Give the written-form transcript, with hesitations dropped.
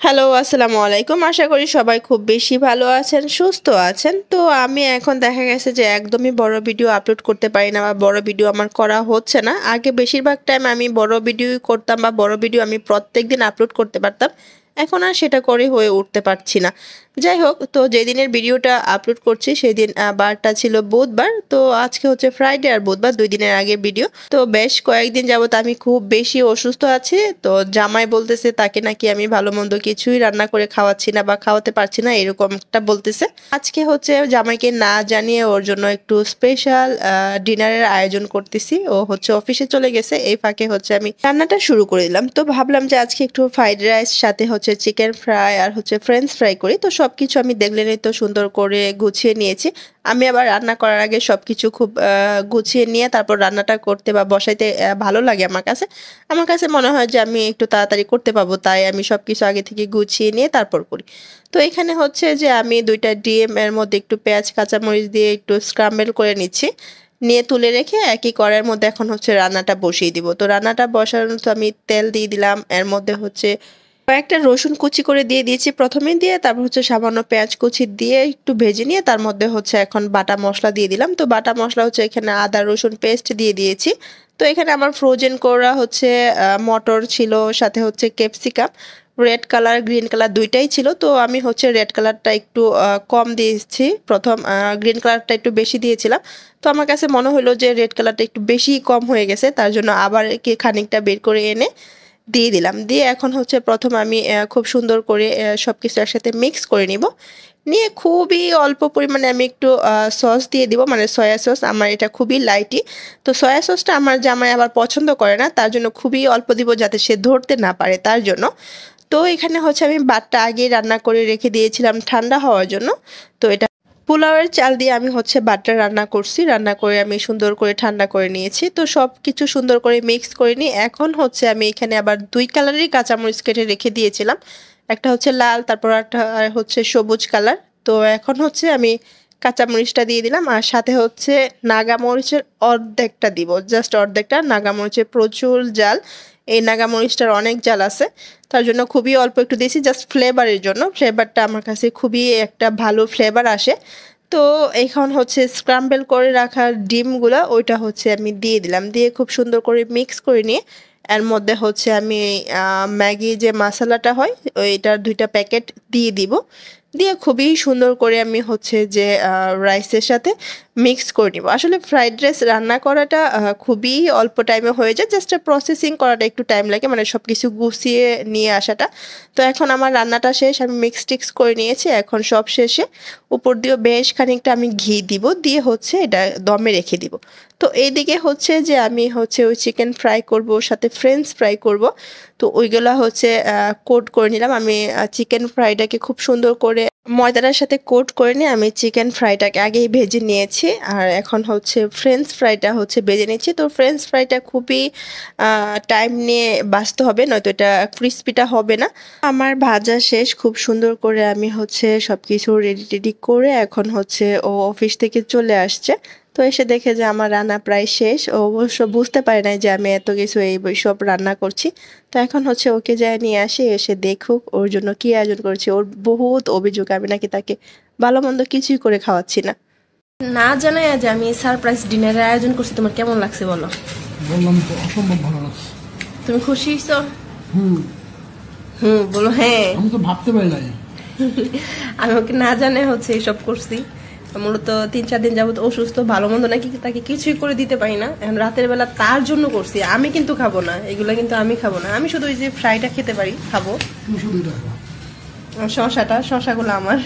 Hello, আসসালামু আলাইকুম। আশা করি সবাই খুব বেশি ভালো আছেন, সুস্থ আছেন। তো আমি এখন দেখা গেছে যে একদমই বড় ভিডিও আপলোড করতে পারি না বা বড় ভিডিও আমার করা হচ্ছে না। আগে বেশিরভাগ টাইম আমি বড় ভিডিওই করতাম বা বড় ভিডিও আমি প্রত্যেকদিন আপলোড করতে পারতাম। এখন আর সেটা করে হয়ে উঠতে পারছি না। যাই হোক, তো যেদিনের ভিডিওটা আপলোড করছি সেদিন বারটা ছিল বুধবার। তো আজকে হচ্ছে ফ্রাইডে আর বুধবার ২ দিনের আগের ভিডিও। তো বেশ কয়েকদিন যাবত আমি খুব বেশি অসুস্থ আছি। তো জামাই বলতেছে তাকে নাকি আমি ভালো মন্দ কিছুই রান্না করে খাওয়াচ্ছি না বা খাওয়াতে পারছি না, এরকম একটা বলতেছে। আজকে হচ্ছে জামাইকে না জানিয়ে ওর জন্য একটু স্পেশাল ডিনারের আয়োজন করতেছি। ও হচ্ছে অফিসে চলে গেছে, এই ফাঁকে হচ্ছে আমি রান্নাটা শুরু করে দিলাম। তো ভাবলাম যে আজকে একটু ফ্রাইড রাইস সাথে হচ্ছে চিকেন ফ্রাই আর হচ্ছে ফ্রেঞ্চ ফ্রাই করি। তো সবকিছু আমি দেখলেনই তো সুন্দর করে গুছিয়ে নিয়েছি। আমি আবার রান্না করার আগে সবকিছু খুব গুছিয়ে নিয়ে তারপর রান্নাটা করতে বা বসাইতে ভালো লাগে আমার কাছে। আমার কাছে মনে হয় যে আমি একটু তাড়াতাড়ি করতে পারবো, তাই আমি সবকিছু আগে থেকে গুছিয়ে নিয়ে তারপর করি। তো এখানে হচ্ছে যে আমি ২টা ডিম এর মধ্যে একটু পেঁয়াজ কাঁচামরিচ দিয়ে একটু স্ক্রাম্বল করে নিচ্ছি, নিয়ে তুলে রেখে একই কড়াইয়ের মধ্যে এখন হচ্ছে রান্নাটা বসিয়ে দিব। তো রান্নাটা বসানোর তো আমি তেল দিয়ে দিলাম, এর মধ্যে হচ্ছে কয়েকটা রসুন কুচি করে দিয়ে দিয়েছি প্রথমে, দিয়ে তারপর হচ্ছে সামান্য পেঁয়াজ কুচি দিয়ে একটু ভেজে নিয়ে তার মধ্যে হচ্ছে এখন বাটা মশলা দিয়ে দিলাম। তো বাটা মশলা হচ্ছে এখানে আদা রসুন পেস্ট দিয়ে দিয়েছি। তো এখানে আমার ফ্রোজেন করা হচ্ছে মটর ছিল, সাথে হচ্ছে capsicum, red colour green colour দুইটাই ছিল। তো আমি হচ্ছে রেড কালারটা একটু কম দিয়েছি, প্রথম গ্রিন কালারটা একটু বেশি দিয়েছিলাম। তো আমার কাছে মনে হলো যে রেড কালারটা একটু বেশি কম হয়ে গেছে, তার জন্য আবার খানিকটা বের করে এনে দিয়ে দিলাম। দিয়ে এখন হচ্ছে প্রথম আমি খুব সুন্দর করে সব কিছু একসাথে মিক্স করে নিব। নিয়ে খুবই অল্প পরিমাণে আমি একটু সস দিয়ে দিব, মানে সয়া সস। আমার এটা খুবই লাইটই। তো সয়া সসটা আমার জামাই আবার পছন্দ করে না, তার জন্য খুবই অল্প দিব যাতে সে ধরতে না পারে তার জন্য। তো এখানে হচ্ছে আমি ভাতটা আগেই রান্না করে রেখে দিয়েছিলাম ঠান্ডা হওয়ার জন্য। তো এটা পোলাওয়ের চাল দিয়ে আমি হচ্ছে ভাতটা রান্না করছি, রান্না করে আমি সুন্দর করে ঠান্ডা করে নিয়েছি। তো সব কিছু সুন্দর করে মিক্স করে নিই। এখন হচ্ছে আমি এখানে আবার ২ কালারেরই কাঁচামরিচ কেটে রেখে দিয়েছিলাম, একটা হচ্ছে লাল, তারপর একটা হচ্ছে সবুজ কালার। তো এখন হচ্ছে আমি কাঁচামরিচটা দিয়ে দিলাম, আর সাথে হচ্ছে নাগামরিচের অর্ধেকটা দিব, জাস্ট অর্ধেকটা। নাগামরিচের প্রচুর জাল, এই নাগামরিচটার অনেক জাল আছে, তার জন্য খুবই অল্প একটু দিয়েছি, জাস্ট ফ্লেভারের জন্য। ফ্লেভারটা আমার কাছে খুবই একটা ভালো ফ্লেভার আসে। তো এখন হচ্ছে স্ক্রাম্বল করে রাখা ডিমগুলো ওইটা হচ্ছে আমি দিয়ে দিলাম, দিয়ে খুব সুন্দর করে মিক্স করে নিয়ে এর মধ্যে হচ্ছে আমি ম্যাগি যে মশলাটা হয় ওইটার ২টা প্যাকেট দিয়ে দিব। দিয়ে খুবই সুন্দর করে আমি হচ্ছে যে রাইসের সাথে মিক্স করে নিব। আসলে ফ্রাইড রাইস রান্না করাটা খুবই অল্প টাইমে হয়ে যায়, জাস্ট প্রসেসিং করাটা একটু টাইম লাগে, মানে সব কিছু গুছিয়ে নিয়ে আসাটা। তো এখন আমার রান্নাটা শেষ, আমি মিক্স টিক্স করে নিয়েছি। এখন সব শেষে উপর দিয়েও বেশ খানিকটা আমি ঘি দিব, দিয়ে হচ্ছে এটা দমে রেখে দিব। তো এইদিকে হচ্ছে যে আমি হচ্ছে ওই চিকেন ফ্রাই করব, সাথে ফ্রেঞ্চ ফ্রাই করব। তো ওইগুলা হচ্ছে কোট করে নিলাম। আমি চিকেন ফ্রাইটাকে খুব সুন্দর করে ময়দাটার সাথে কোট করে নিয়ে আমি চিকেন ফ্রাইটাকে আগেই ভেজে নিয়েছি, আর এখন হচ্ছে ফ্রেঞ্চ ফ্রাইটা হচ্ছে ভেজে নিচ্ছি। তো ফ্রেঞ্চ ফ্রাইটা খুবই টাইম নিয়ে ভাজতে হবে, নয়তো এটা ক্রিস্পিটা হবে না। আমার ভাজা শেষ, খুব সুন্দর করে আমি হচ্ছে সব কিছু রেডি টেডি করে এখন হচ্ছে ও অফিস থেকে চলে আসছে। তো এসে দেখে যে আমার রান্না প্রায় শেষ। ও অবশ্য বুঝতে পারে নাই যে আমি এত কিছু এই সব রান্না করছি। তো এখন হচ্ছে ওকে যায় নিয়ে আসি, এসে দেখুক ওর জন্য কি আয়োজন করেছি। ওর বহুত অভিযোগ আমি নাকি তাকে ভালো মন্দ কিছুই করে খাওয়াচ্ছি না। না জানাই যে আমি সারপ্রাইজ ডিনারের আয়োজন করছি, তোমার কেমন লাগছে বলো? বললাম তো অসম্ভব ভালো লাগছে। তুমি খুশি হইছো? হুম বলো হ্যাঁ। আমি তো ভাবতে পারি নাই। আমি ওকে না জানে হচ্ছে এইসব করছি। মূলত ৩-৪ দিন যাবত অসুস্থ, ভালো মন্দ নাকি তাকে কিছুই করে দিতে পারি না। এখন রাতের বেলা তার জন্য করছি, আমি কিন্তু খাবো না এগুলো, কিন্তু আমি খাবো না। আমি শুধু ওই যে ফ্রাইটা খেতে পারি, খাবো। তুমি শুধু এটা খাও। শশাগুলো আমার